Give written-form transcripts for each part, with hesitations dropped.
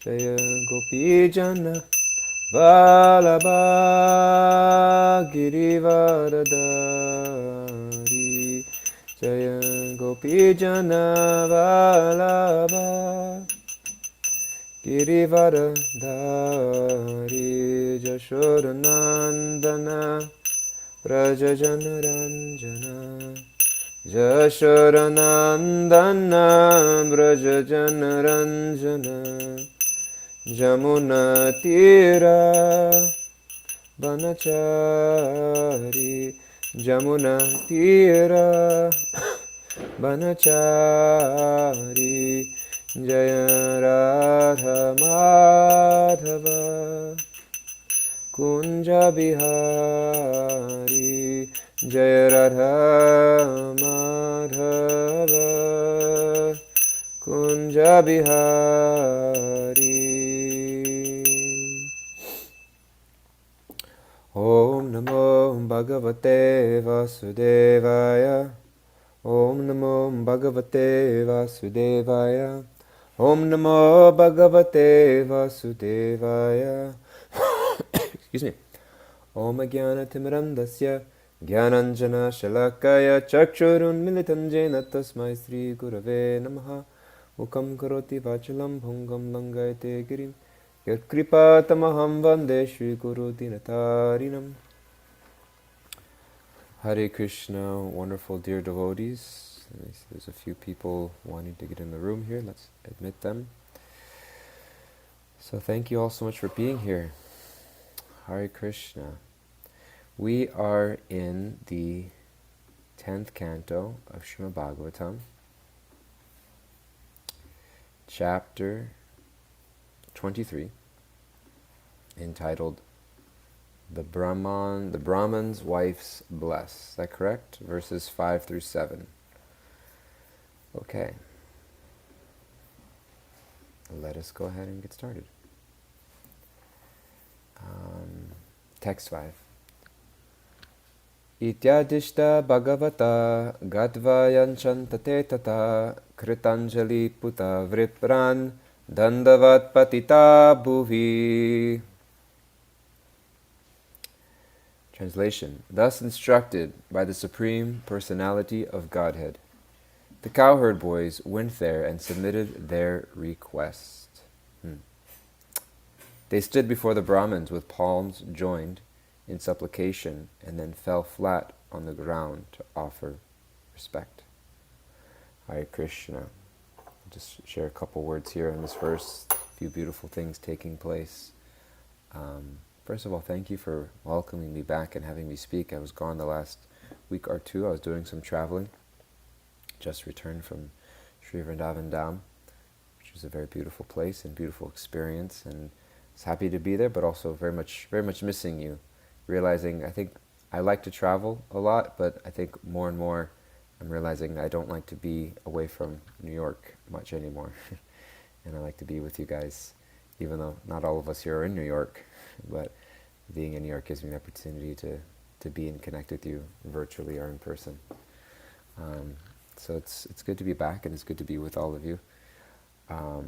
Jaya Gopijana Vallabha Girivaradari Jaya Gopijana Vallabha Girivaradari Jashodanandana Brajajanaranjana Jashodanandana Brajajanaranjana Jamuna Tira Banachari Jamuna Tira Banachari Jaya Radha Madhava Kunja Bihari Jaya Radha Madhava Kunja Bihari Om Namo Bhagavate Vasudevaya Om Namo Bhagavate Vasudevaya Om Namo Bhagavate Vasudevaya Excuse me. Om Jnana Timirandasya Jnananjana Shalakaya Chakshurun Militam Jena Tasmai Sri Gurave Namaha Mukam Karoti Vachalam Bhungam Langayate Girim Yat Kripa Tamaham Vande Shri Guru Dinatarinam. Hare Krishna, wonderful dear devotees. There's a few people wanting to get in the room here. Let's admit them. So thank you all so much for being here. Hare Krishna. We are in the 10th canto of Srimad Bhagavatam, chapter 23, entitled The Brahman's Wife's Bless. Is that correct? Verses 5 through 7. Okay. Let us go ahead and get started. Text 5. Ityadishta bhagavata gadvayanchantate tata kritanjali puta vripran dandavat patita bhuvi. Translation. Thus instructed by the Supreme Personality of Godhead, the cowherd boys went there and submitted their request. They stood before the Brahmins with palms joined in supplication and then fell flat on the ground to offer respect. Hare Krishna. I'll just share a couple words here in this verse. A few beautiful things taking place. First of all, thank you for welcoming me back and having me speak. I was gone the last week or two. I was doing some traveling. Just returned from Sri Vrindavan Dham, which was a very beautiful place and beautiful experience. And I was happy to be there, but also very much missing you. Realizing, I think I like to travel a lot, but I think more and more I'm realizing I don't like to be away from New York much anymore. And I like to be with you guys, even though not all of us here are in New York. But being in New York gives me the opportunity to be and connect with you virtually or in person. So it's good to be back, and it's good to be with all of you. The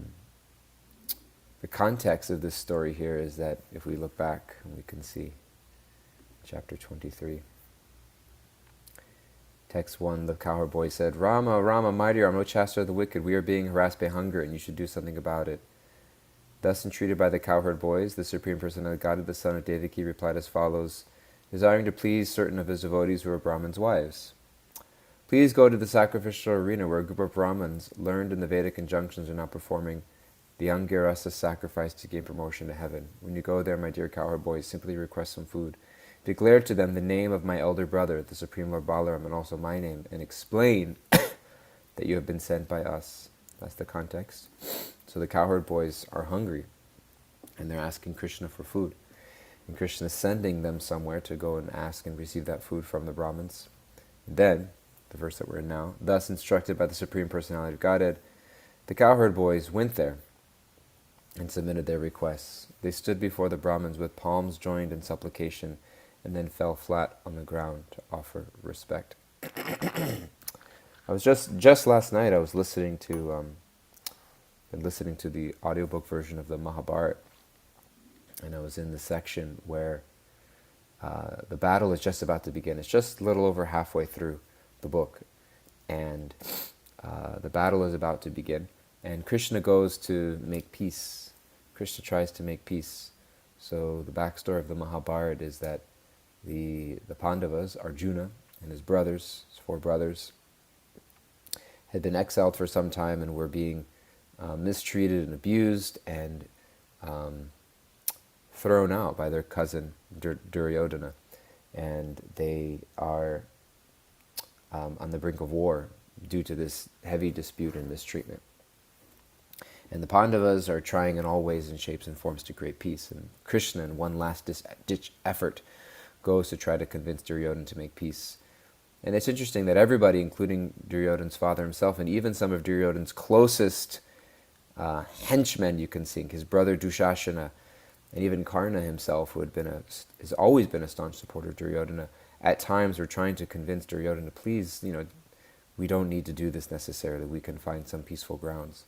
context of this story here is that if we look back, we can see chapter 23. Text 1, the cowherd boy said, Rama, Rama, mighty Armochastra of the wicked, we are being harassed by hunger, and you should do something about it. Thus entreated by the cowherd boys, the Supreme Personality of Godhead, the son of Devaki, replied as follows, desiring to please certain of his devotees who were Brahmins' wives. Please go to the sacrificial arena where a group of Brahmins, learned in the Vedic injunctions, are now performing the Angirasa sacrifice to gain promotion to heaven. When you go there, my dear cowherd boys, simply request some food. Declare to them the name of my elder brother, the Supreme Lord Balaram, and also my name, and explain that you have been sent by us. That's the context. So the cowherd boys are hungry, and they're asking Krishna for food. And Krishna is sending them somewhere to go and ask and receive that food from the Brahmins. And then, the verse that we're in now, thus instructed by the Supreme Personality of Godhead, the cowherd boys went there and submitted their requests. They stood before the Brahmins with palms joined in supplication, and then fell flat on the ground to offer respect. I was just last night I was listening to been listening to the audiobook version of the Mahabharata, and I was in the section where the battle is just about to begin. It's just a little over halfway through the book, and the battle is about to begin. And Krishna goes to make peace. Krishna tries to make peace. So the backstory of the Mahabharata is that the Pandavas, Arjuna and his brothers, his 4 brothers, had been exiled for some time and were being mistreated and abused and thrown out by their cousin Duryodhana, and they are on the brink of war due to this heavy dispute and mistreatment. And the Pandavas are trying in all ways and shapes and forms to create peace. And Krishna, in one last-ditch effort, goes to try to convince Duryodhana to make peace. And it's interesting that everybody, including Duryodhana's father himself, and even some of Duryodhana's closest henchmen, you can think, his brother Dushashana, and even Karna himself, who has always been a staunch supporter of Duryodhana, at times were trying to convince Duryodhana, please, we don't need to do this necessarily. We can find some peaceful grounds.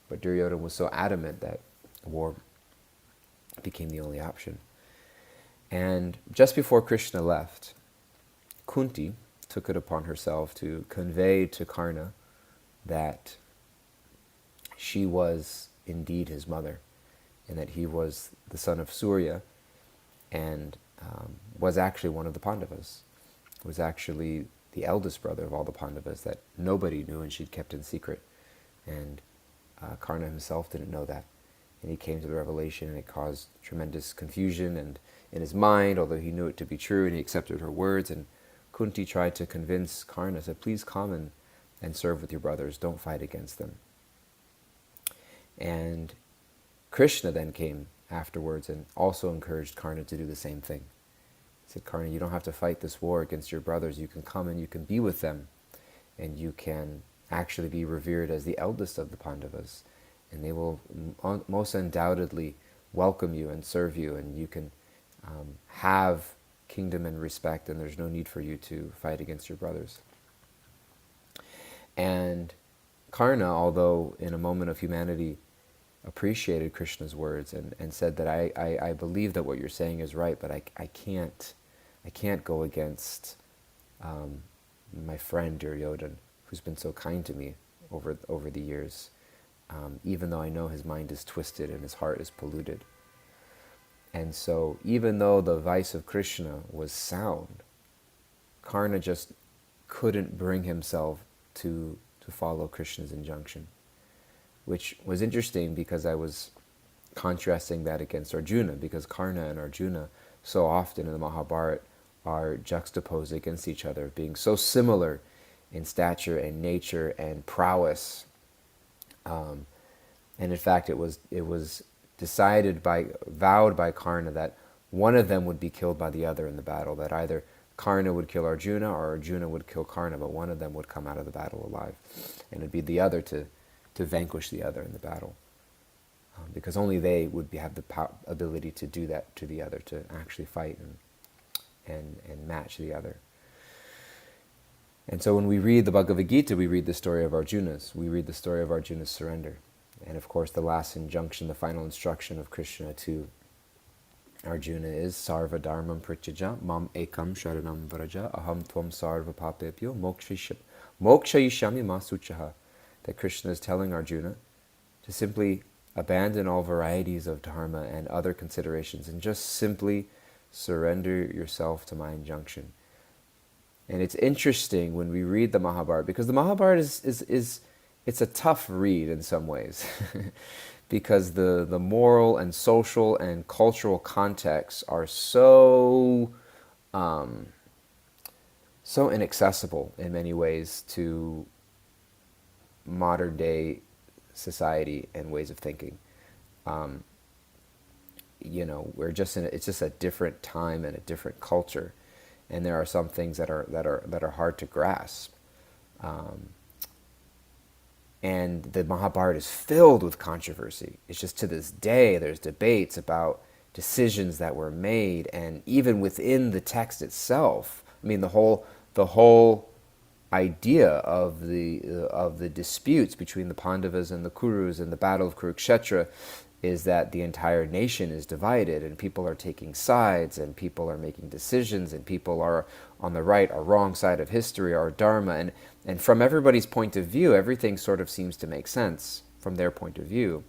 But Duryodhana was so adamant that war became the only option. And just before Krishna left, Kunti took it upon herself to convey to Karna that she was indeed his mother, and that he was the son of Surya, and was actually one of the Pandavas, was actually the eldest brother of all the Pandavas that nobody knew and she'd kept in secret. And Karna himself didn't know that. And he came to the revelation, and it caused tremendous confusion and in his mind, although he knew it to be true, and he accepted her words. And Kunti tried to convince Karna, said, please come and serve with your brothers, don't fight against them. And Krishna then came afterwards and also encouraged Karna to do the same thing. He said, Karna, you don't have to fight this war against your brothers. You can come and you can be with them, and you can actually be revered as the eldest of the Pandavas, and they will most undoubtedly welcome you and serve you, and you can have kingdom and respect, and there's no need for you to fight against your brothers. And Karna, although in a moment of humanity appreciated Krishna's words and said that I believe that what you're saying is right, but I can't go against my friend Duryodhana, who's been so kind to me over the years, even though I know his mind is twisted and his heart is polluted. And so even though the advice of Krishna was sound, Karna just couldn't bring himself to follow Krishna's injunction, which was interesting because I was contrasting that against Arjuna, because Karna and Arjuna so often in the Mahabharata are juxtaposed against each other, being so similar in stature and nature and prowess. And in fact, it was vowed by Karna that one of them would be killed by the other in the battle, that either Karna would kill Arjuna or Arjuna would kill Karna, but one of them would come out of the battle alive. And it would be the other to vanquish the other in the battle. Because only they would have the ability to do that to the other, to actually fight and match the other. And so when we read the Bhagavad Gita, we read the story of Arjuna's. We read the story of Arjuna's surrender. And of course, the last injunction, the final instruction of Krishna to Arjuna is Sarva Dharmam Prityaja Mam Ekam Sharanam Vraja Aham Tvam Sarva Papepyo Mokshayishami Masuchaha. That Krishna is telling Arjuna to simply abandon all varieties of dharma and other considerations and just simply surrender yourself to my injunction. And it's interesting when we read the Mahabharata, because the Mahabharata is it's a tough read in some ways because the moral and social and cultural contexts are so inaccessible in many ways to modern day society and ways of thinking. We're just it's just a different time and a different culture, and there are some things that are hard to grasp. And the Mahabharata is filled with controversy. It's just to this day there's debates about decisions that were made, and even within the text itself. I mean, the whole idea of the disputes between the Pandavas and the Kurus and the Battle of Kurukshetra is that the entire nation is divided and people are taking sides and people are making decisions and people are on the right or wrong side of history or dharma, and from everybody's point of view, everything sort of seems to make sense from their point of view.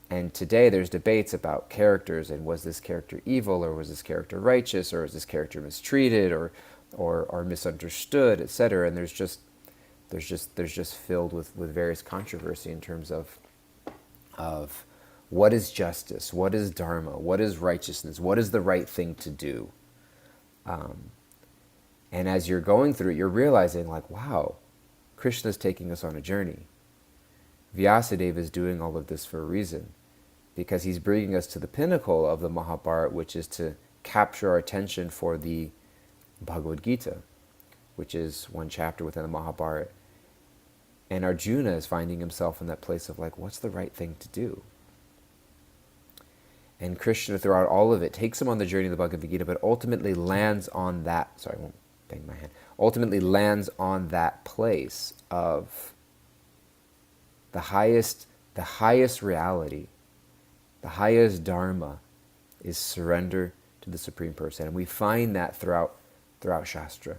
And today there's debates about characters and was this character evil or was this character righteous or is this character mistreated or misunderstood, etc. And there's just filled with various controversy in terms of what is justice, what is dharma, what is righteousness, what is the right thing to do. And as you're going through it, you're realizing like, wow, Krishna's taking us on a journey. Vyasadeva is doing all of this for a reason, because he's bringing us to the pinnacle of the Mahabharata, which is to capture our attention for the Bhagavad Gita, which is one chapter within the Mahabharata. And Arjuna is finding himself in that place of like, what's the right thing to do? And Krishna, throughout all of it, takes him on the journey of the Bhagavad Gita, but ultimately lands on that, sorry, I won't bang my hand, ultimately lands on that place of the highest reality, the highest dharma is surrender to the Supreme Person. And we find that throughout Shastra,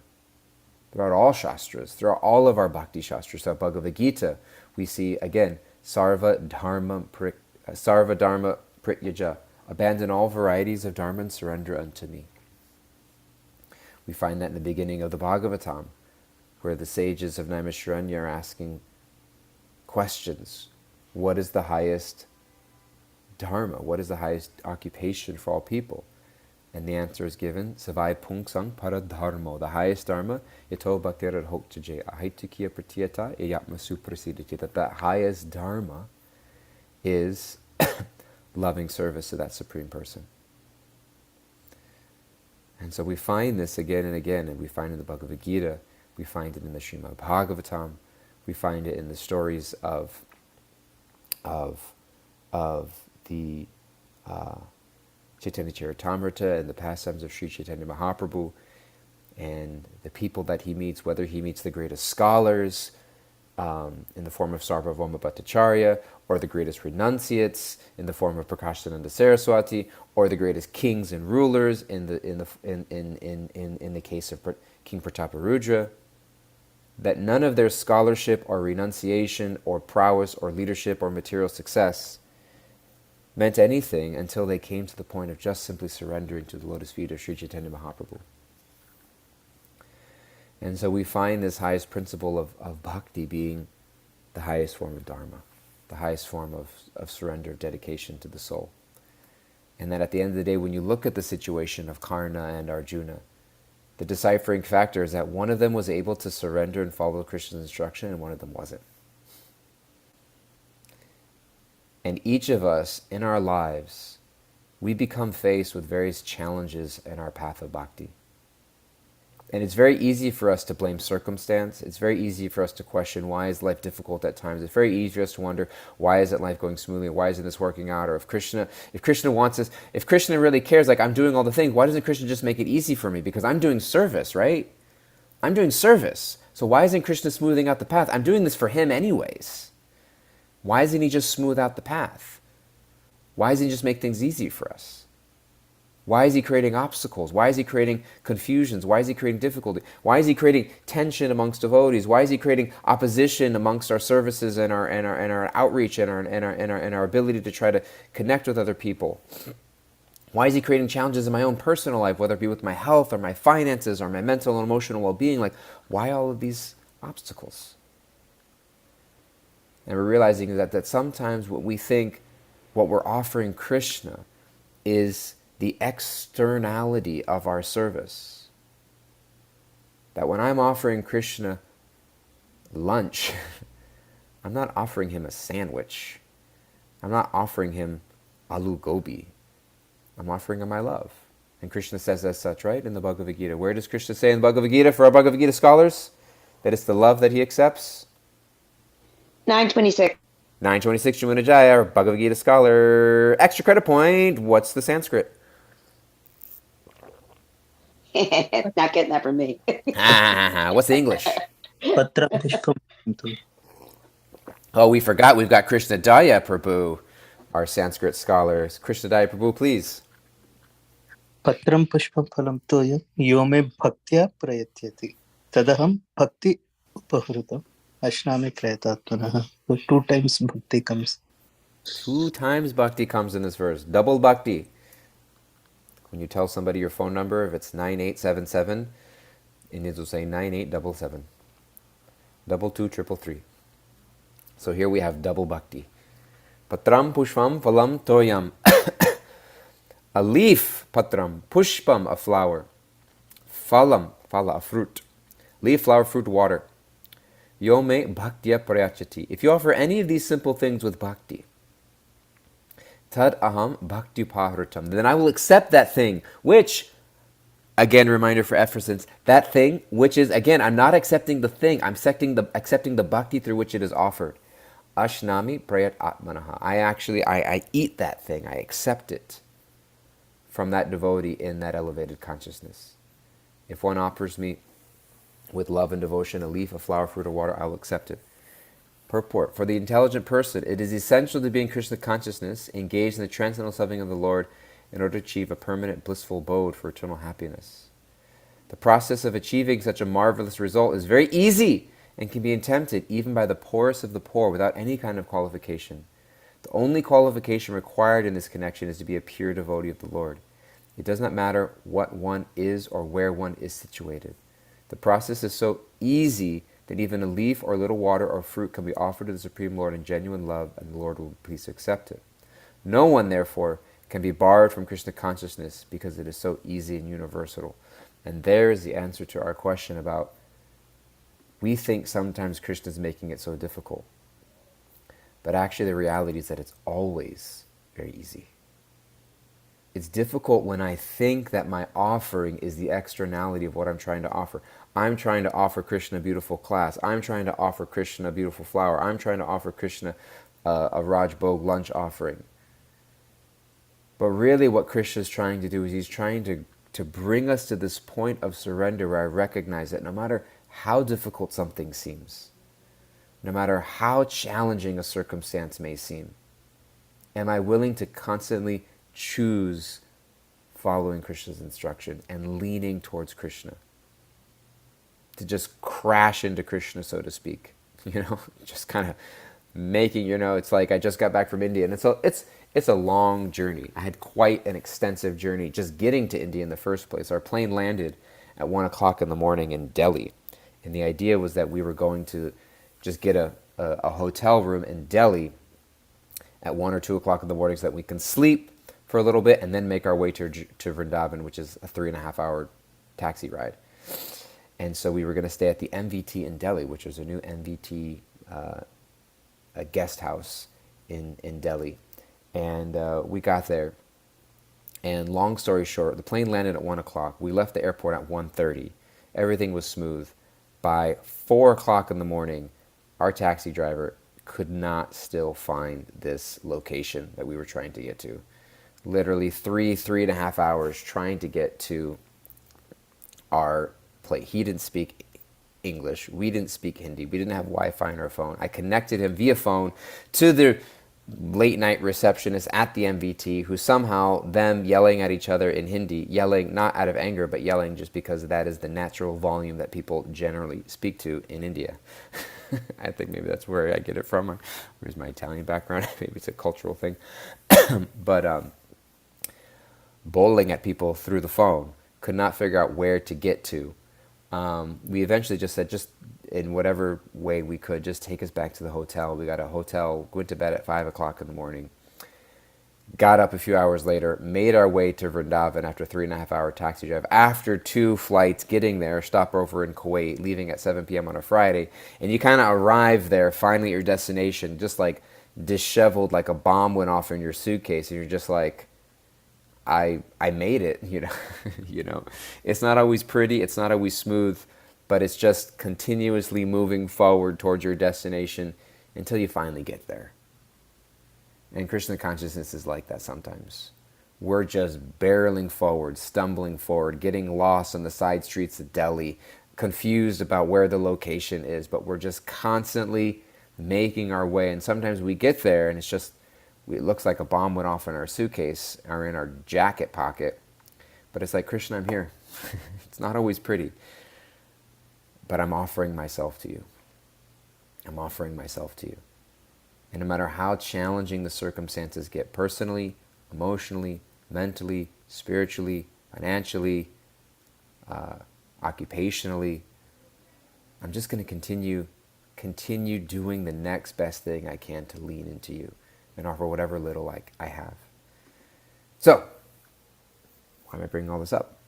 throughout all Shastras, throughout all of our Bhakti Shastras. So Bhagavad Gita, we see, again, Sarva Dharma Prityaja, abandon all varieties of dharma and surrender unto me. We find that in the beginning of the Bhagavatam, where the sages of Naimisharanya are asking questions. What is the highest dharma? What is the highest occupation for all people? And the answer is given, Savai Pungsang Paradharmo, the highest dharma, Yato Bhaktir Hoktaje, Ahitukiya Pratyata, Eyatma Suprasiditi, that the highest dharma is loving service to that Supreme Person. And so we find this again and again, and we find it in the Bhagavad Gita, we find it in the Srimad Bhagavatam, we find it in the stories of the Chaitanya Charitamrita and the pastimes of Sri Chaitanya Mahaprabhu, and the people that he meets, whether he meets the greatest scholars in the form of Sarvabhauma Bhattacharya, or the greatest renunciates in the form of Prakashananda Saraswati, or the greatest kings and rulers in the case of King Prataparudra, that none of their scholarship or renunciation or prowess or leadership or material success meant anything until they came to the point of just simply surrendering to the lotus feet of Sri Chaitanya Mahaprabhu. And so we find this highest principle of bhakti being the highest form of dharma, the highest form of surrender, of dedication to the soul. And that at the end of the day, when you look at the situation of Karna and Arjuna, the deciphering factor is that one of them was able to surrender and follow Krishna's instruction, and one of them wasn't. And each of us, in our lives, we become faced with various challenges in our path of bhakti. And it's very easy for us to blame circumstance. It's very easy for us to question, why is life difficult at times? It's very easy for us to wonder, why isn't life going smoothly? Why isn't this working out? Or if Krishna wants us, if Krishna really cares, like I'm doing all the things, why doesn't Krishna just make it easy for me? Because I'm doing service, right? I'm doing service. So why isn't Krishna smoothing out the path? I'm doing this for him anyways. Why doesn't he just smooth out the path? Why doesn't he just make things easy for us? Why is he creating obstacles? Why is he creating confusions? Why is he creating difficulty? Why is he creating tension amongst devotees? Why is he creating opposition amongst our services and our outreach and our ability to try to connect with other people? Why is he creating challenges in my own personal life, whether it be with my health or my finances or my mental and emotional well-being? Like, why all of these obstacles? And we're realizing that sometimes what we think, what we're offering Krishna is the externality of our service. That when I'm offering Krishna lunch, I'm not offering him a sandwich. I'm not offering him aloo gobi. I'm offering him my love. And Krishna says as such, right, in the Bhagavad Gita. Where does Krishna say in the Bhagavad Gita, for our Bhagavad Gita scholars, that it's the love that he accepts? 926. 926, Jumunajaya, our Bhagavad Gita scholar. Extra credit point. What's the Sanskrit? Not getting that from me. What's the English? Patram pushpam phalam. Oh, we forgot. We've got Krishna Daya Prabhu, our Sanskrit scholars. Krishna Daya Prabhu, please. Patram pushpam phalam toya yo me bhaktya prayatyati. Tadaham bhakti upahrutam. Ashnami prayatatmanaha. So 2 times bhakti comes. 2 times bhakti comes in this verse. Double bhakti. When you tell somebody your phone number, if it's 9877, Indians will say 9877. Double two, triple three. So here we have double bhakti. Patram pushpam phalam toyam. A leaf, patram. Pushpam, a flower. Phalam, phala, a fruit. Leaf, flower, fruit, water. Yome bhaktya prayachati. If you offer any of these simple things with bhakti, tad aham bhakti pahrutam, then I will accept that thing, which, again, reminder for Ephesus, that thing, which is, again, I'm not accepting the thing, I'm accepting the bhakti through which it is offered. Ashnami prayat atmanaha. I eat that thing, I accept it from that devotee in that elevated consciousness. If one offers me with love and devotion a leaf, a flower, fruit, or water, I will accept it. Purport. For the intelligent person, it is essential to be in Krishna consciousness, engaged in the transcendental serving of the Lord, in order to achieve a permanent blissful abode for eternal happiness. The process of achieving such a marvelous result is very easy and can be attempted even by the poorest of the poor without any kind of qualification. The only qualification required in this connection is to be a pure devotee of the Lord. It does not matter what one is or where one is situated. The process is so easy that even a leaf or little water or fruit can be offered to the Supreme Lord in genuine love, and the Lord will be pleased to accept it. No one, therefore, can be barred from Krishna consciousness because it is so easy and universal. And there is the answer to our question about, we think sometimes Krishna is making it so difficult. But actually the reality is that it's always very easy. It's difficult when I think that my offering is the externality of what I'm trying to offer. I'm trying to offer Krishna a beautiful class. I'm trying to offer Krishna a beautiful flower. I'm trying to offer Krishna a Raj Bhog lunch offering. But really what Krishna is trying to do is he's trying to bring us to this point of surrender where I recognize that no matter how difficult something seems, no matter how challenging a circumstance may seem, am I willing to constantly choose following Krishna's instruction and leaning towards Krishna, to just crash into Krishna, so to speak, just kind of making, it's like I just got back from India, and it's a long journey. I had quite an extensive journey just getting to India in the first place. Our plane landed at 1 o'clock in the morning in Delhi, and the idea was that we were going to just get a hotel room in Delhi at 1 or 2 o'clock in the morning so that we can sleep for a little bit and then make our way to Vrindavan, which is a 3.5-hour taxi ride. And so we were going to stay at the MVT in Delhi, which is a new MVT a guest house in Delhi. And we got there. And long story short, the plane landed at 1 o'clock. We left the airport at 1:30. Everything was smooth. By 4 o'clock in the morning, our taxi driver could not still find this location that we were trying to get to. Literally 3.5 hours trying to get to our place. He didn't speak English. We didn't speak Hindi. We didn't have Wi-Fi on our phone. I connected him via phone to the late night receptionist at the MVT, who somehow, them yelling at each other in Hindi, yelling not out of anger, but yelling just because that is the natural volume that people generally speak to in India. I think maybe that's where I get it from. Where's my Italian background? Maybe it's a cultural thing. But bowling at people through the phone, could not figure out where to get to. We eventually just said, just in whatever way we could, just take us back to the hotel. We got a hotel, went to bed at 5 o'clock in the morning, got up a few hours later, made our way to Vrindavan after a 3.5-hour taxi drive. After 2 flights, getting there, stopover in Kuwait, leaving at 7 p.m. on a Friday, and you kind of arrive there, finally at your destination, just like disheveled, like a bomb went off in your suitcase, and you're just like, I made it, It's not always pretty, it's not always smooth, but it's just continuously moving forward towards your destination until you finally get there. And Krishna consciousness is like that sometimes. We're just barreling forward, stumbling forward, getting lost on the side streets of Delhi, confused about where the location is, but we're just constantly making our way. And sometimes we get there and it looks like a bomb went off in our suitcase or in our jacket pocket. But it's like, Krishna, I'm here. It's not always pretty, but I'm offering myself to you. I'm offering myself to you. And no matter how challenging the circumstances get, personally, emotionally, mentally, spiritually, financially, occupationally, I'm just going to continue doing the next best thing I can to lean into you and offer whatever little I have. So, why am I bringing all this up?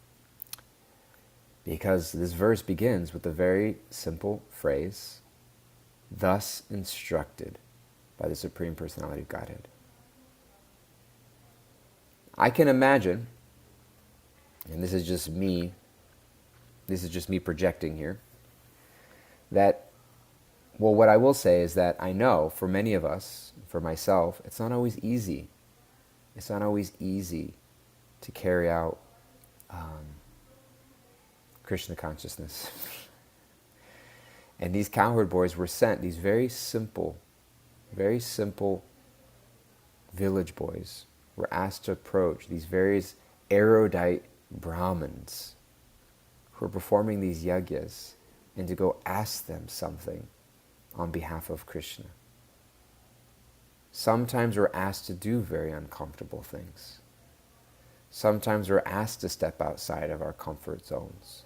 Because this verse begins with a very simple phrase, thus instructed by the Supreme Personality of Godhead. I can imagine, and this is just me projecting here, that, well, what I will say is that I know for many of us, for myself, it's not always easy. It's not always easy to carry out Krishna consciousness. And these cowherd boys were sent, these very simple village boys were asked to approach these various erudite Brahmins who are performing these yagyas and to go ask them something on behalf of Krishna. Sometimes we're asked to do very uncomfortable things. Sometimes we're asked to step outside of our comfort zones.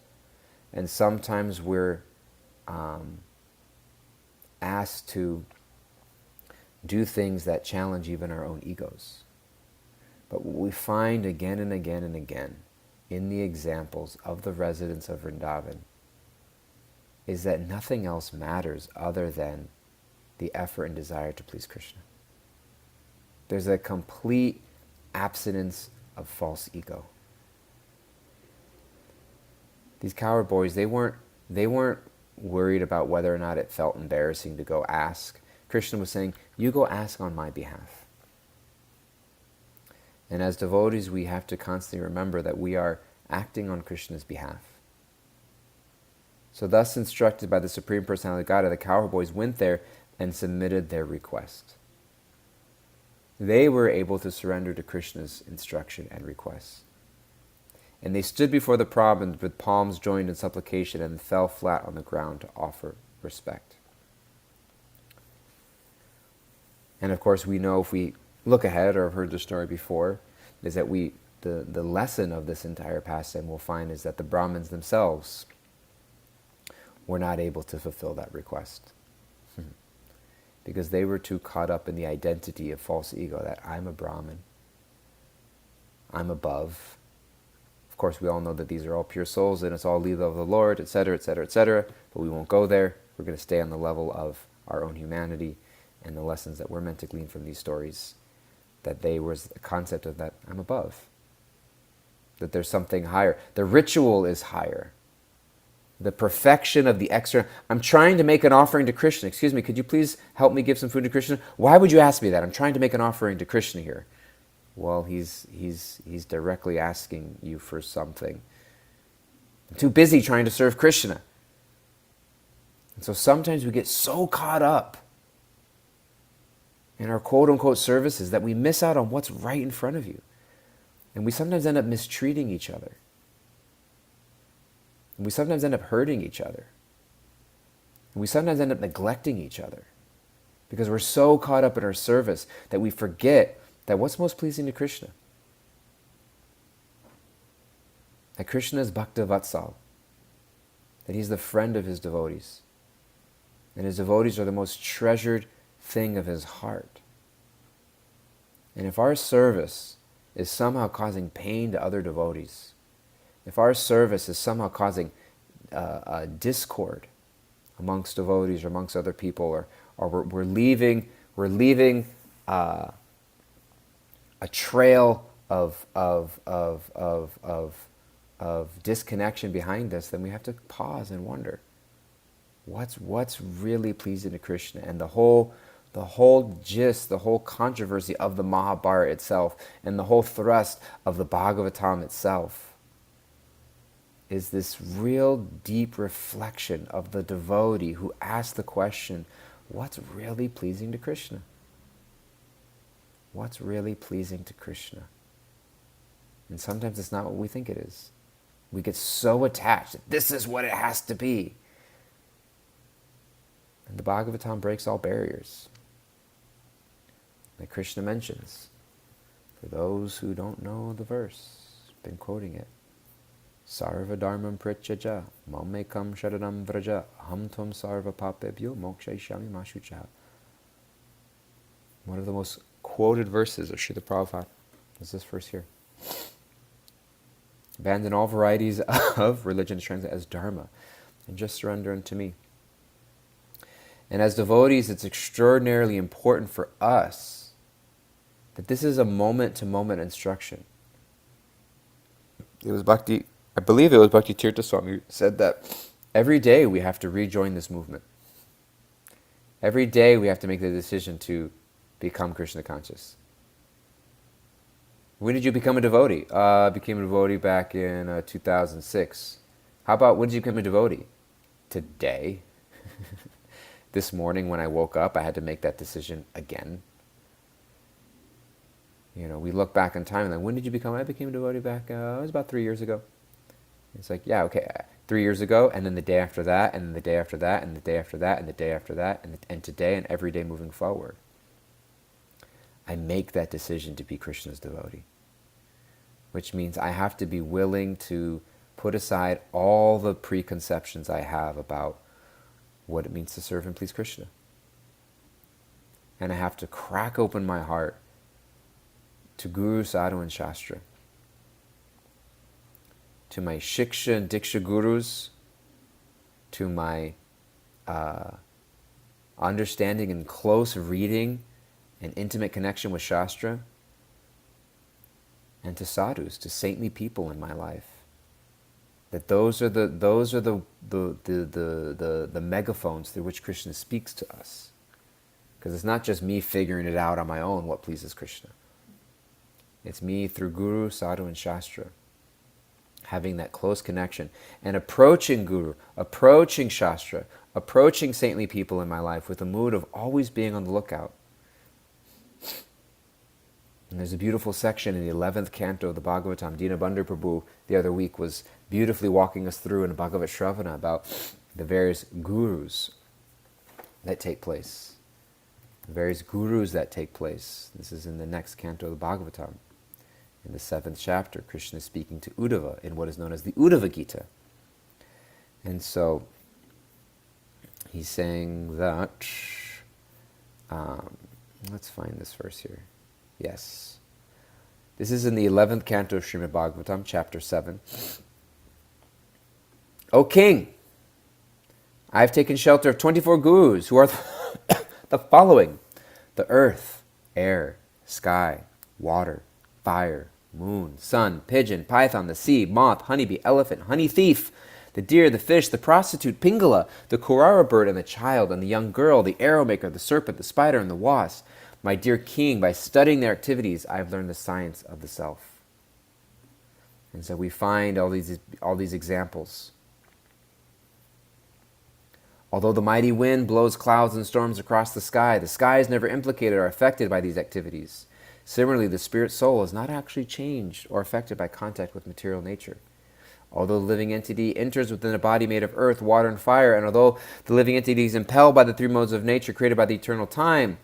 And sometimes we're asked to do things that challenge even our own egos. But what we find again and again and again in the examples of the residents of Vrindavan is that nothing else matters other than the effort and desire to please Krishna. There's a complete abstinence of false ego. These cowherd boys, they weren't worried about whether or not it felt embarrassing to go ask. Krishna was saying, you go ask on my behalf. And as devotees, we have to constantly remember that we are acting on Krishna's behalf. So thus instructed by the Supreme Personality of Godhead, the cowherd boys went there and submitted their request. They were able to surrender to Krishna's instruction and request. And they stood before the Brahmins with palms joined in supplication and fell flat on the ground to offer respect. And of course, we know if we look ahead or have heard the story before, is that the lesson of this entire pastime we'll find is that the Brahmins themselves were not able to fulfill that request. Because they were too caught up in the identity of false ego that I'm a Brahmin, I'm above. Of course, we all know that these are all pure souls and it's all Leela of the Lord, etc., etc., etc., but we won't go there. We're going to stay on the level of our own humanity and the lessons that we're meant to glean from these stories, that they was the concept of that I'm above, that there's something higher. The ritual is higher. The perfection of the extra. I'm trying to make an offering to Krishna. Excuse me, could you please help me give some food to Krishna? Why would you ask me that? I'm trying to make an offering to Krishna here. Well, he's directly asking you for something. I'm too busy trying to serve Krishna. And so sometimes we get so caught up in our quote-unquote services that we miss out on what's right in front of you. And we sometimes end up mistreating each other. And we sometimes end up hurting each other. And we sometimes end up neglecting each other because we're so caught up in our service that we forget that what's most pleasing to Krishna? That Krishna is Bhakta Vatsal. That he's the friend of his devotees. And his devotees are the most treasured thing of his heart. And if our service is somehow causing pain to other devotees, if our service is somehow causing discord amongst devotees or amongst other people, or we're leaving a trail of disconnection behind us, then we have to pause and wonder, what's really pleasing to Krishna? And the whole gist, the whole controversy of the Mahabharata itself, and the whole thrust of the Bhagavatam itself is this real deep reflection of the devotee who asks the question, what's really pleasing to Krishna? What's really pleasing to Krishna? And sometimes it's not what we think it is. We get so attached that this is what it has to be. And the Bhagavatam breaks all barriers. Like Krishna mentions, for those who don't know the verse, been quoting it, Sarva dharmam prityaja, mamekam sharanam vraja, aham tvam sarva papebhyo mokshayishami mashucha. One of the most quoted verses of Srila Prabhupada is this verse here. Abandon all varieties of religion, translated as dharma, and just surrender unto me. And as devotees, it's extraordinarily important for us that this is a moment-to-moment instruction. It was Bhakti, I believe it was Bhakti Tirtha Swami who said that every day we have to rejoin this movement. Every day we have to make the decision to become Krishna conscious. When did you become a devotee? I became a devotee back in 2006. How about when did you become a devotee? Today. This morning when I woke up, I had to make that decision again. You know, we look back in time and like, when did you become? I became a devotee back, it was about 3 years ago. It's like, yeah, okay, 3 years ago, and then the day after that, and then the day after that, and the day after that, and the day after that, and today and every day moving forward. I make that decision to be Krishna's devotee, which means I have to be willing to put aside all the preconceptions I have about what it means to serve and please Krishna. And I have to crack open my heart to Guru, Sadhu, and Shastra, to my Shiksha and Diksha gurus, to my understanding and close reading and intimate connection with Shastra, and to sadhus, to saintly people in my life. That those are the megaphones through which Krishna speaks to us. Because it's not just me figuring it out on my own what pleases Krishna. It's me through Guru, Sadhu, and Shastra, having that close connection and approaching Guru, approaching Shastra, approaching saintly people in my life with a mood of always being on the lookout. And there's a beautiful section in the 11th canto of the Bhagavatam. Dinabandhu Prabhu the other week was beautifully walking us through in Bhagavat Shravana about the various gurus that take place. The various gurus that take place. This is in the next canto of the Bhagavatam. In the 7th chapter, Krishna is speaking to Uddhava in what is known as the Uddhava Gita. And so, he's saying that, let's find this verse here. Yes. This is in the 11th canto of Srimad Bhagavatam, chapter 7. O king, I have taken shelter of 24 gurus who are the following: the earth, air, sky, water, fire, moon, sun, pigeon, python, the sea, moth, honeybee, elephant, honey thief, the deer, the fish, the prostitute, Pingala, the Kurara bird, and the child, and the young girl, the arrow maker, the serpent, the spider, and the wasp. My dear king, by studying their activities, I have learned the science of the self. And so we find all these examples. Although the mighty wind blows clouds and storms across the sky is never implicated or affected by these activities. Similarly, the spirit soul is not actually changed or affected by contact with material nature. Although the living entity enters within a body made of earth, water, and fire, and although the living entity is impelled by the three modes of nature created by the eternal time,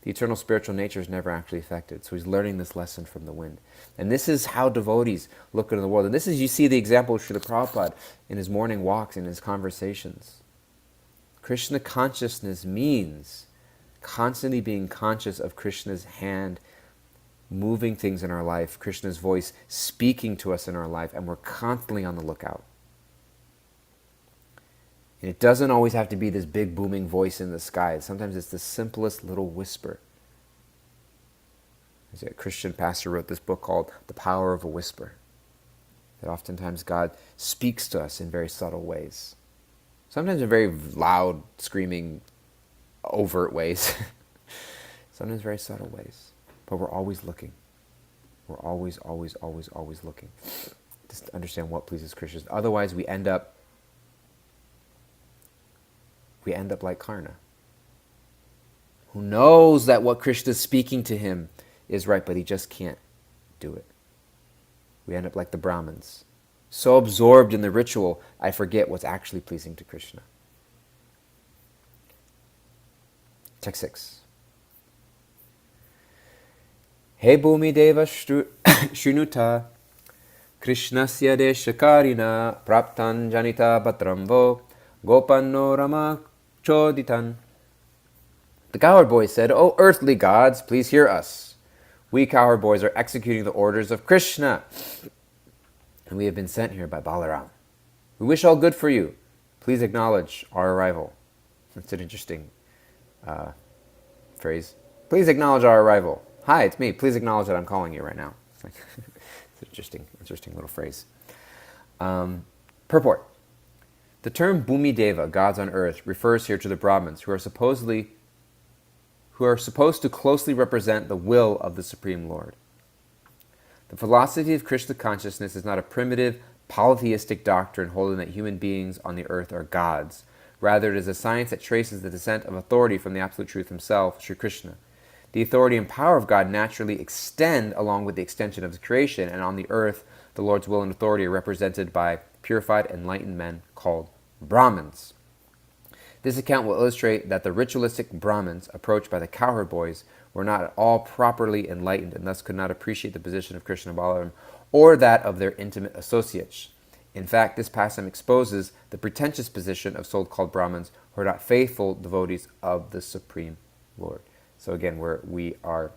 the eternal spiritual nature is never actually affected. So he's learning this lesson from the wind. And this is how devotees look into the world. And this is, you see the example of Srila Prabhupada in his morning walks, in his conversations. Krishna consciousness means constantly being conscious of Krishna's hand moving things in our life, Krishna's voice speaking to us in our life, and we're constantly on the lookout. And it doesn't always have to be this big booming voice in the sky. Sometimes it's the simplest little whisper. There's a Christian pastor wrote this book called The Power of a Whisper. That oftentimes God speaks to us in very subtle ways. Sometimes in very loud, screaming, overt ways. Sometimes very subtle ways. But we're always looking. We're always looking. Just understand what pleases Krishna. Otherwise, we end up like Karna, who knows that what Krishna is speaking to him is right, but he just can't do it. We end up like the Brahmins, so absorbed in the ritual, I forget what's actually pleasing to Krishna. Text 6. He bhumi deva shrunuta Krishnasya deshakarina praptan janita patram vo gopanno rama choditan. The cowherd boys said, "O earthly gods, please hear us. We cowherd boys are executing the orders of Krishna, and we have been sent here by Balaram. We wish all good for you. Please acknowledge our arrival." That's an interesting phrase. Please acknowledge our arrival. Hi, it's me. Please acknowledge that I'm calling you right now. It's like it's an interesting little phrase. Purport. The term Bhumi Deva, gods on earth, refers here to the Brahmins, who are supposed to closely represent the will of the Supreme Lord. The philosophy of Krishna consciousness is not a primitive, polytheistic doctrine holding that human beings on the earth are gods. Rather, it is a science that traces the descent of authority from the Absolute Truth himself, Sri Krishna. The authority and power of God naturally extend along with the extension of his creation, and on the earth, the Lord's will and authority are represented by purified, enlightened men called Brahmins. This account will illustrate that the ritualistic Brahmins approached by the cowherd boys were not at all properly enlightened and thus could not appreciate the position of Krishna and Balaram or that of their intimate associates. In fact, this pastime exposes the pretentious position of so-called Brahmins who are not faithful devotees of the Supreme Lord. So again, we are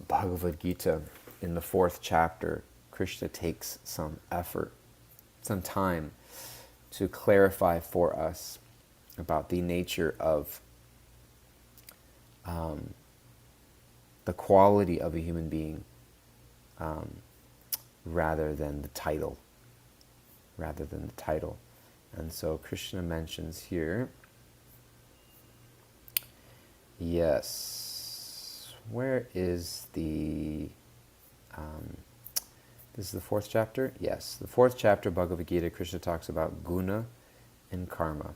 Bhagavad Gita in the 4th chapter. Krishna takes some effort, some time to clarify for us about the nature of the quality of a human being rather than the title. And so Krishna mentions here, yes, where is the, this is the 4th chapter? Yes, the 4th chapter of Bhagavad Gita, Krishna talks about guna and karma.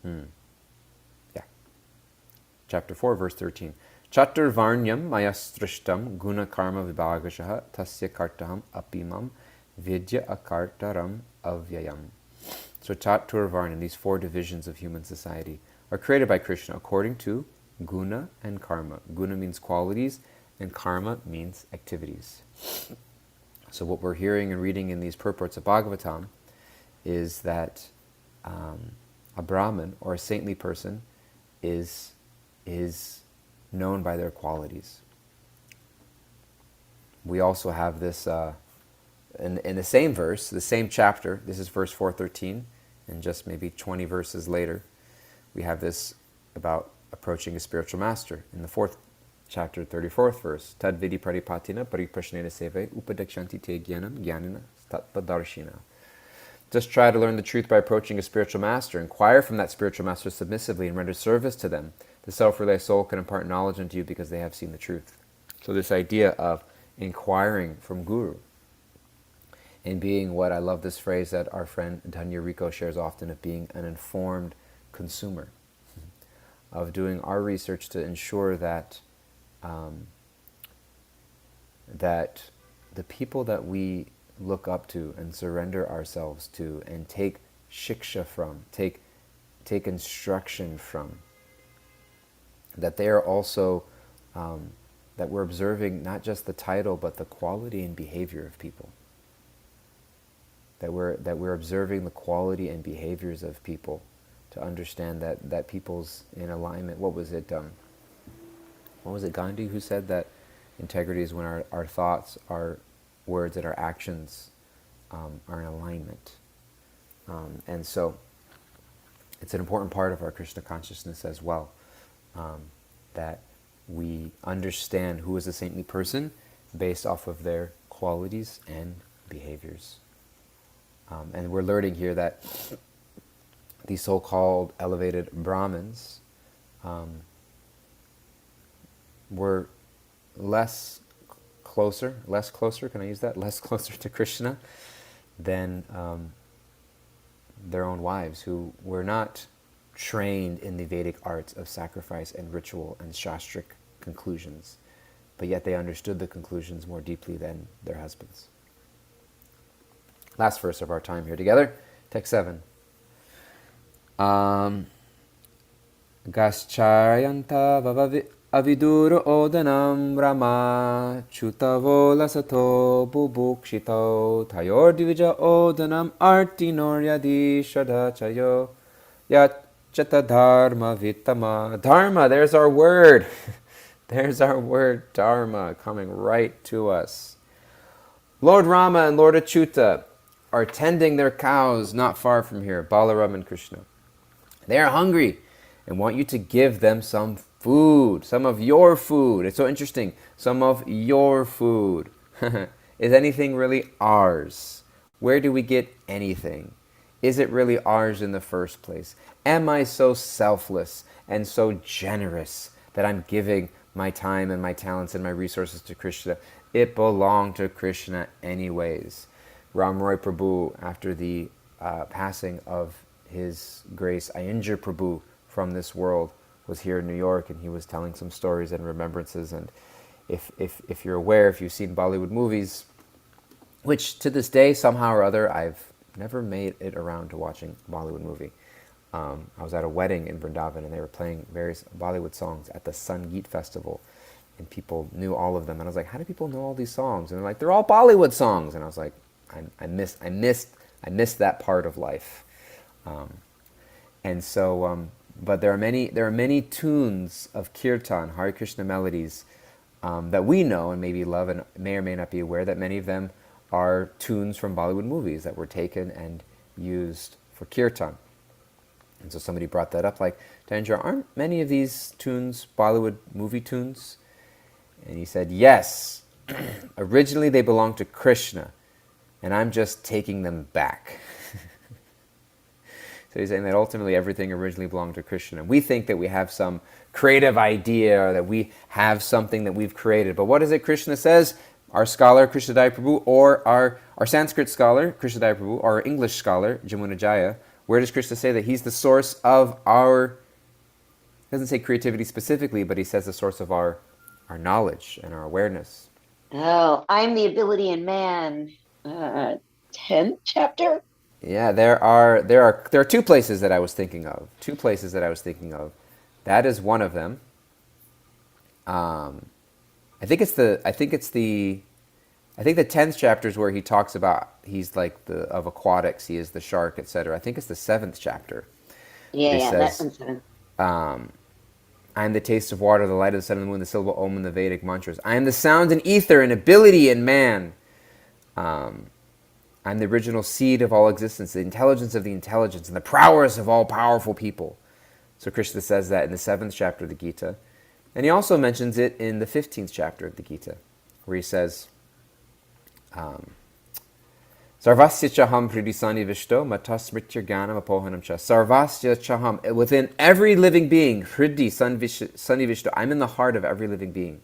Yeah. Chapter 4, verse 13. Chaturvarnyam mayastrishtam guna karma vibhagashaha tasya kartaham apimam vidya akartaram avyayam. So Chaturvarnyam, these 4 divisions of human society, are created by Krishna according to guna and karma. Guna means qualities, and karma means activities. So what we're hearing and reading in these purports of Bhagavatam is that a Brahmin or a saintly person is known by their qualities. We also have this in the same verse, the same chapter. This is verse 413, and just maybe 20 verses later, we have this about approaching a spiritual master. In the 4th chapter, 34th verse, Tad vidi paripatina pariprashnena seve upadakshanti te jnanam jnanina tattvadarshina. Just try to learn the truth by approaching a spiritual master. Inquire from that spiritual master submissively and render service to them. The self-realized soul can impart knowledge unto you because they have seen the truth. So this idea of inquiring from Guru and being what, I love this phrase that our friend Dhanya Rico shares often, of being an informed consumer, of doing our research to ensure that that the people that we look up to and surrender ourselves to and take shiksha from, take instruction from, that they are also, that we're observing not just the title but the quality and behavior of people. That we're observing the quality and behaviors of people to understand that people's in alignment. What was it Gandhi who said that integrity is when our thoughts, our words, and our actions are in alignment. And so it's an important part of our Krishna consciousness as well, that we understand who is a saintly person based off of their qualities and behaviors. And we're learning here that these so-called elevated Brahmins were less less closer, can I use that? Less closer to Krishna than their own wives, who were not trained in the Vedic arts of sacrifice and ritual and shastric conclusions, but yet they understood the conclusions more deeply than their husbands. Last verse of our time here together, text 7. Gaschayanta avidura odanam rama chutavo lasato bubukshito tayor divija odanam artinoryadi shadachayo yachata dharma vitama. Dharma, there's our word. There's our word, dharma, coming right to us. Lord Rama and Lord Achyuta are tending their cows not far from here, Balaram and Krishna. They are hungry and want you to give them some food, some of your food. It's so interesting. Some of your food. Is anything really ours? Where do we get anything? Is it really ours in the first place? Am I so selfless and so generous that I'm giving my time and my talents and my resources to Krishna? It belonged to Krishna anyways. Ram Roy Prabhu, after the passing of His Grace Ayinjar Prabhu from this world, was here in New York, and he was telling some stories and remembrances. And if you're aware, if you've seen Bollywood movies, which to this day, somehow or other, I've never made it around to watching a Bollywood movie. I was at a wedding in Vrindavan, and they were playing various Bollywood songs at the Sangeet Festival, and people knew all of them. And I was like, how do people know all these songs? And they're like, they're all Bollywood songs. And I was like, I missed that part of life. But there are many tunes of kirtan, Hare Krishna melodies, that we know and maybe love, and may or may not be aware that many of them are tunes from Bollywood movies that were taken and used for kirtan. And so somebody brought that up, like, Tanjara, aren't many of these tunes Bollywood movie tunes? And he said, yes, originally they belonged to Krishna, and I'm just taking them back. So he's saying that ultimately everything originally belonged to Krishna. And we think that we have some creative idea, or that we have something that we've created. But what is it Krishna says? Our scholar, Krishnadaya Prabhu, or our Sanskrit scholar, Krishnadaya Prabhu, or our English scholar, Jamuna Jaya, where does Krishna say that he's the source of our, he doesn't say creativity specifically, but he says the source of our knowledge and our awareness. Oh, I'm the ability in man. 10th chapter? Yeah, there are two places that I was thinking of. That is one of them. I think the 10th chapter is where he talks about he's like of aquatics, he is the shark, etc. I think it's the 7th chapter. Yeah, says, that one's 7. I am the taste of water, the light of the sun and the moon, the syllable Om in the Vedic mantras. I am the sound and ether and ability in man. I'm the original seed of all existence, the intelligence of the intelligence, and the prowess of all powerful people. So Krishna says that in the 7th chapter of the Gita. And he also mentions it in the 15th chapter of the Gita, where he says, Sarvasya chaham pridisani vishto matasmritya ganam apohanam cha. Sarvasya chaham, within every living being, hridi sanivishto, I'm in the heart of every living being.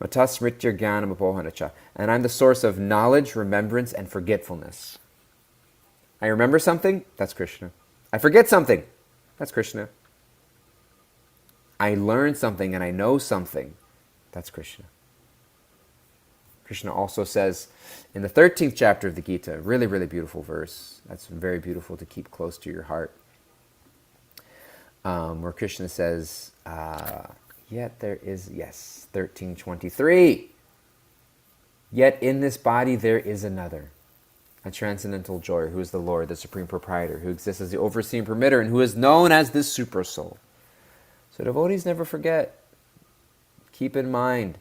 Matasmritya ganam apohanam cha. And I'm the source of knowledge, remembrance, and forgetfulness. I remember something? That's Krishna. I forget something? That's Krishna. I learn something and I know something? That's Krishna. Krishna also says in the 13th chapter of the Gita, really, really beautiful verse, that's very beautiful to keep close to your heart, where Krishna says, yet there is, 13:23, yet in this body there is another, a transcendental joy, who is the Lord, the Supreme Proprietor, who exists as the overseeing permitter, and who is known as the Super Soul. So devotees never forget, keep in mind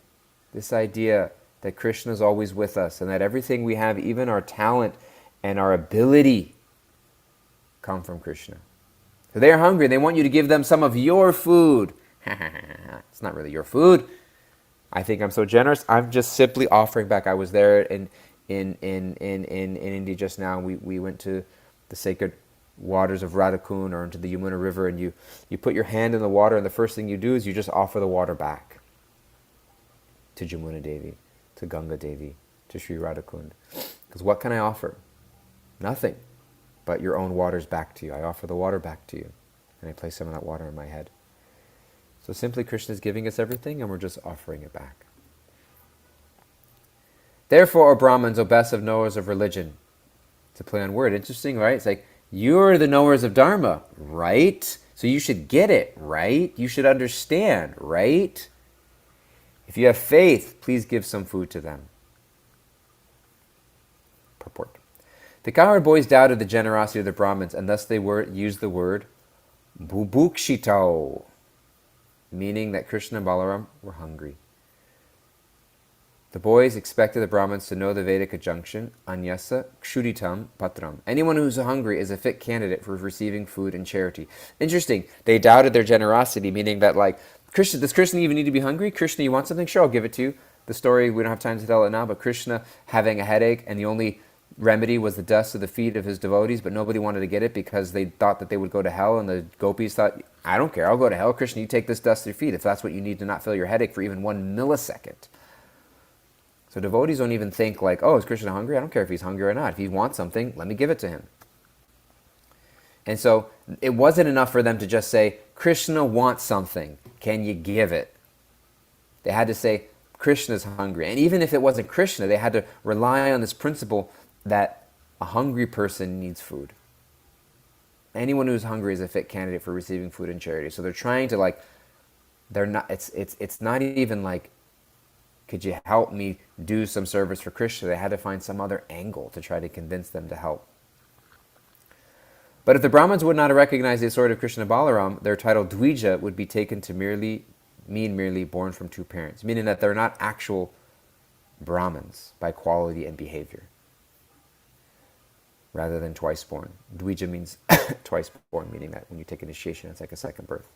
this idea that Krishna is always with us, and that everything we have, even our talent and our ability, come from Krishna. So they are hungry, they want you to give them some of your food. It's not really your food. I think I'm so generous, I'm just simply offering back. I was there in India just now. We went to the sacred waters of Radhakund, or into the Yamuna River, and you put your hand in the water, and the first thing you do is you just offer the water back to Jamuna Devi, to Ganga Devi, to Sri Radhakund. Because what can I offer? Nothing but your own waters back to you. I offer the water back to you. And I place some of that water in my head. So simply Krishna is giving us everything and we're just offering it back. Therefore, O Brahmins, O best of knowers of religion. It's a play on word. Interesting, right? It's like, you're the knowers of Dharma, right? So you should get it, right? You should understand, right? If you have faith, please give some food to them. Purport. The cowherd boys doubted the generosity of the Brahmins, and thus they used the word bubukshitao, meaning that Krishna and Balaram were hungry. The boys expected the Brahmins to know the Vedic conjunction, anyasa kshuditam patram. Anyone who's hungry is a fit candidate for receiving food and charity. Interesting. They doubted their generosity, meaning that, like, Krishna, does Krishna even need to be hungry? Krishna, you want something? Sure, I'll give it to you. The story, we don't have time to tell it now, but Krishna having a headache, and the only remedy was the dust of the feet of his devotees, but nobody wanted to get it because they thought that they would go to hell, and the gopis thought, I don't care, I'll go to hell. Krishna, you take this dust of your feet if that's what you need to not feel your headache for even 1 millisecond. So devotees don't even think like, oh, is Krishna hungry? I don't care if he's hungry or not. If he wants something, let me give it to him. And so it wasn't enough for them to just say, Krishna wants something. Can you give it? They had to say, Krishna's hungry. And even if it wasn't Krishna, they had to rely on this principle that a hungry person needs food. Anyone who's hungry is a fit candidate for receiving food and charity. So they're trying to, like, they're not, it's not even like, could you help me do some service for Krishna? They had to find some other angle to try to convince them to help. But if the Brahmins would not have recognized the authority of Krishna and Balaram, their title Dvija would be taken to mean merely born from two parents, meaning that they're not actual Brahmins by quality and behavior, rather than twice born. Dvija means twice born, meaning that when you take initiation, it's like a second birth.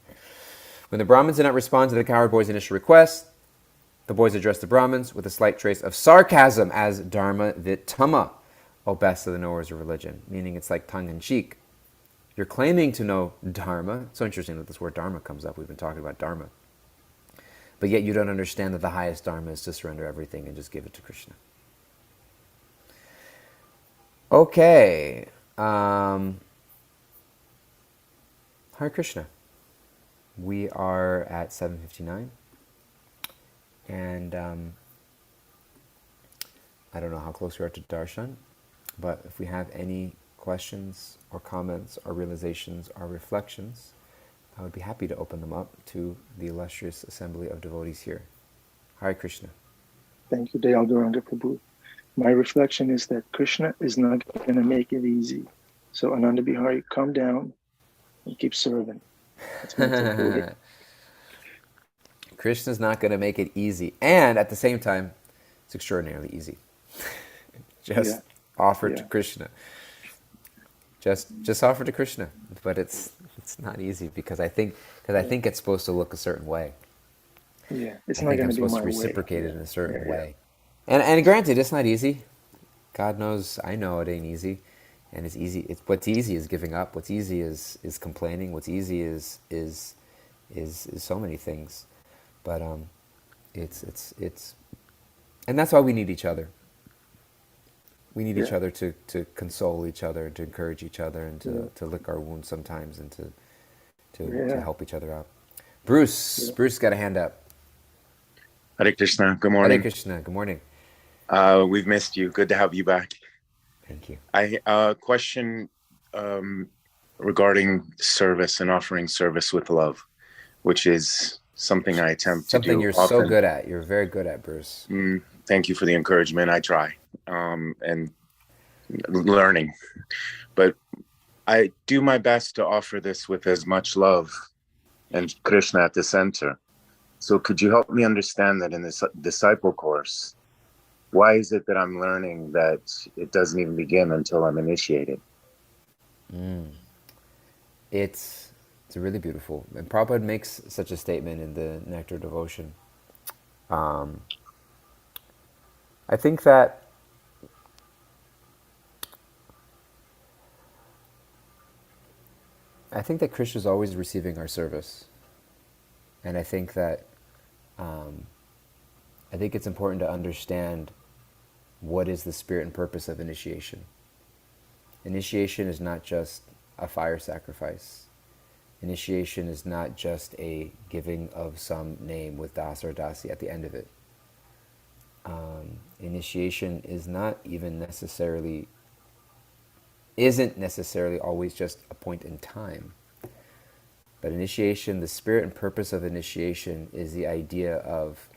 When the Brahmins did not respond to the cowherd boys' initial request, the boys addressed the Brahmins with a slight trace of sarcasm as Dharma Vitama, O best of the knowers of religion, meaning it's like tongue-in-cheek. You're claiming to know Dharma. It's so interesting that this word Dharma comes up. We've been talking about Dharma. But yet you don't understand that the highest Dharma is to surrender everything and just give it to Krishna. Okay. Hare Krishna. We are at 7:59. And I don't know how close we are to Darshan, but if we have any questions or comments or realizations or reflections, I would be happy to open them up to the illustrious assembly of devotees here. Hare Krishna. Thank you, Dayal Gauranga Prabhu. My reflection is that Krishna is not going to make it easy. So Ananda Bihari, calm down and keep serving. That's my takeaway. Krishna's not going to make it easy. And at the same time, it's extraordinarily easy. Just offer to Krishna. Just offer to Krishna. But it's not easy because I think it's supposed to look a certain way. Yeah, it's I not think going I'm to be supposed my to reciprocate way. it in a certain way. And granted, it's not easy. God knows, I know it ain't easy. And it's easy. What's easy is giving up. What's easy is complaining. What's easy is so many things. But it's and that's why we need each other. We need each other to console each other, to encourage each other, and to lick our wounds sometimes, and to help each other out. Bruce got a hand up. Hare Krishna. Good morning. Hare Krishna. Good morning. We've missed you. Good to have you back. Thank you. I question regarding service and offering service with love, which is something I attempt to do. Something you're often. so good at. You're very good at, Bruce. Thank you for the encouragement. I try and learning, but I do my best to offer this with as much love and Krishna at the center. So could you help me understand that in this disciple course, why is it that I'm learning that it doesn't even begin until I'm initiated? It's really beautiful. And Prabhupada makes such a statement in the Nectar Devotion. I think that Krishna is always receiving our service. And I think that I think it's important to understand what is the spirit and purpose of initiation. Initiation is not just a fire sacrifice. Initiation is not just a giving of some name with das or dasi at the end of it. Initiation is not even necessarily, isn't necessarily always just a point in time. But initiation, the spirit and purpose of initiation is the idea of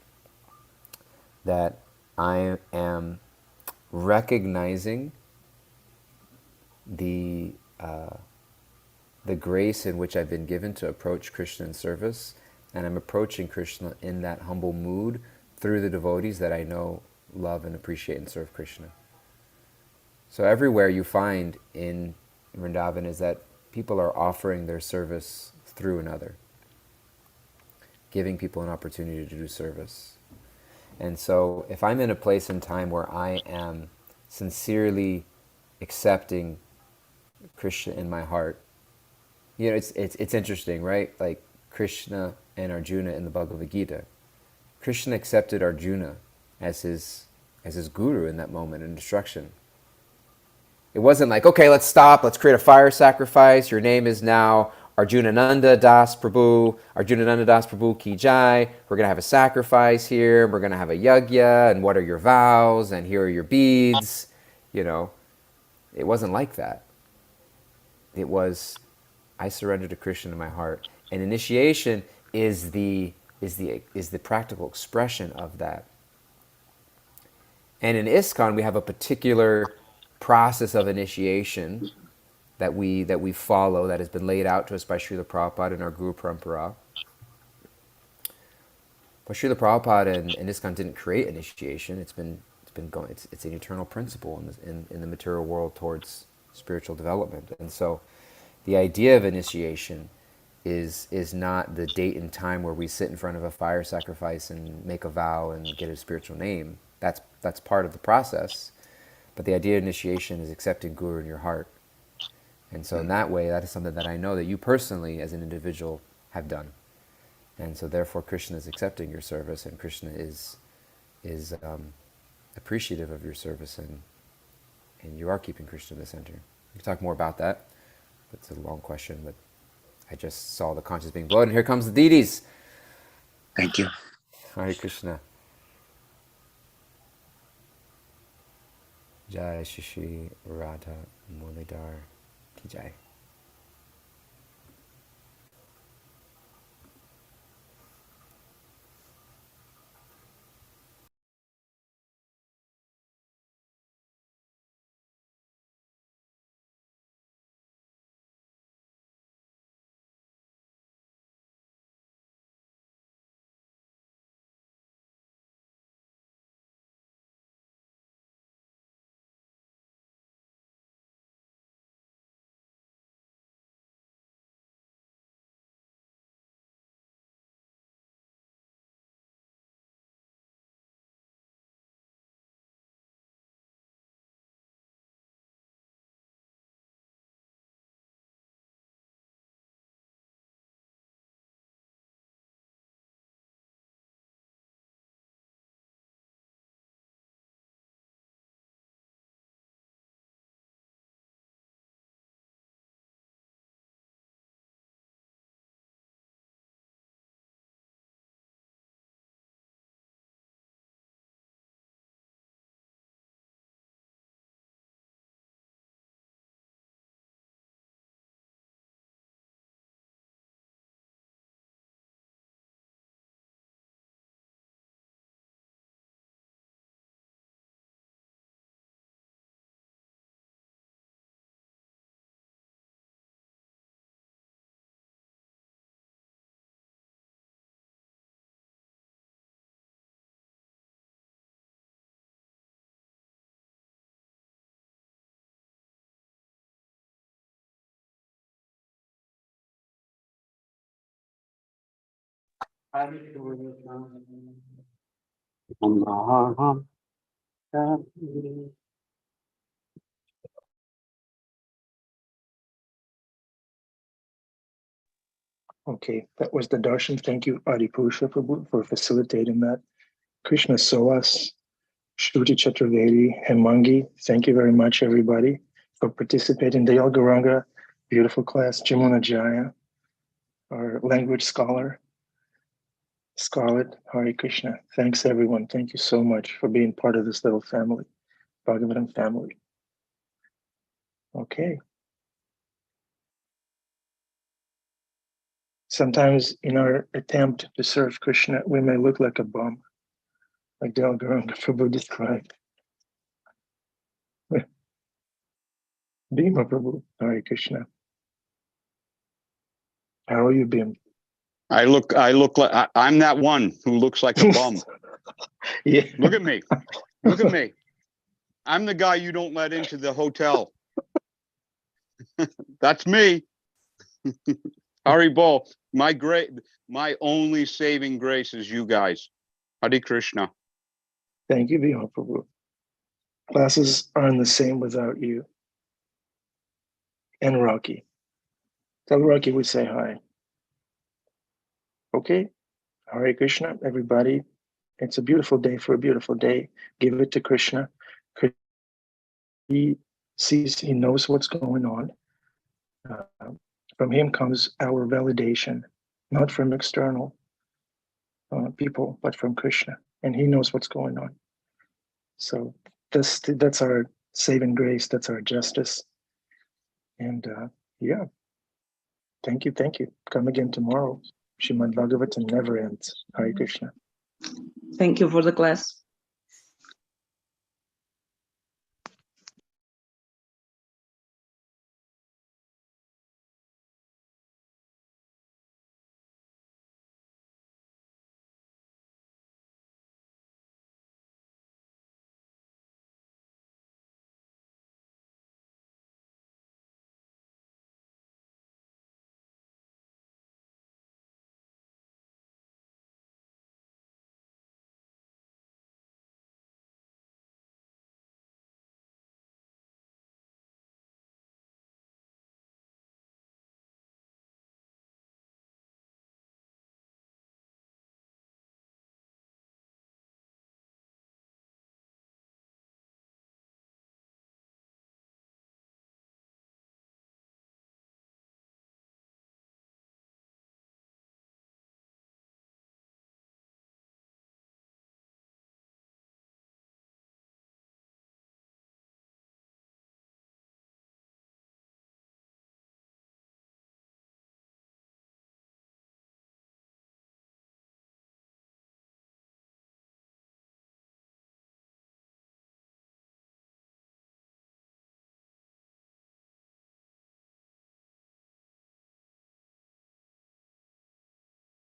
that I am recognizing the grace in which I've been given to approach Krishna in service, and I'm approaching Krishna in that humble mood through the devotees that I know, love, and appreciate and serve Krishna. So everywhere you find in Vrindavan is that people are offering their service through another, giving people an opportunity to do service. And so if I'm in a place and time where I am sincerely accepting Krishna in my heart, you know, it's interesting, right? Like Krishna and Arjuna in the Bhagavad Gita. Krishna accepted Arjuna as his guru in that moment in instruction. It wasn't like, okay, let's stop, let's create a fire sacrifice. Your name is now Arjuna Nanda Das Prabhu, Arjuna Nanda Das Prabhu Ki Jai. We're going to have a sacrifice here. We're going to have a yajna, and what are your vows? And here are your beads. You know, it wasn't like that. It was, I surrender to Krishna in my heart. And initiation is the practical expression of that. And in ISKCON, we have a particular process of initiation that we follow, that has been laid out to us by Srila Prabhupada in our Guru Parampara. But Srila Prabhupada and ISKCON didn't create initiation. It's been going. It's an eternal principle in the material world towards spiritual development. And so, the idea of initiation is not the date and time where we sit in front of a fire sacrifice and make a vow and get a spiritual name. That's part of the process. But the idea of initiation is accepting Guru in your heart. And so in that way, that is something that I know that you personally, as an individual, have done. And so therefore, Krishna is accepting your service, and Krishna is appreciative of your service, and you are keeping Krishna in the center. We can talk more about that. It's a long question, but I just saw the conscience being blown, and here comes the deities. Thank you. Hare Krishna. Jai Shri Radha Muladhar Ki Jai. Okay, that was the darshan. Thank you, Adi Purusha, for facilitating that. Krishna Soas, Shruti Chaturvedi, Hemangi. Thank you very much, everybody, for participating. Dayal Gauranga, beautiful class. Jamuna Jaya, our language scholar. Scarlett, Hare Krishna. Thanks, everyone. Thank you so much for being part of this little family, Bhagavatam family. Okay. Sometimes in our attempt to serve Krishna, we may look like a bum, like Dayal Gauranga Prabhu described. Bhima Prabhu, Hare Krishna. How are you, Bhim? I look like I'm that one who looks like a bum. Yeah. Look at me. Look at me. I'm the guy you don't let into the hotel. That's me. Hari Bol, my only saving grace is you guys. Hare Krishna. Thank you, Bhima Prabhu. Classes aren't the same without you. And Rocky. Tell Rocky we say hi. Okay. Hare Krishna, everybody. It's a beautiful day for a beautiful day. Give it to Krishna. He sees, he knows what's going on. From him comes our validation, not from external people, but from Krishna. And he knows what's going on. So that's our saving grace. That's our justice. And yeah, thank you. Thank you. Come again tomorrow. Srimad Bhagavatam never ends. Hare Krishna. Thank you for the class.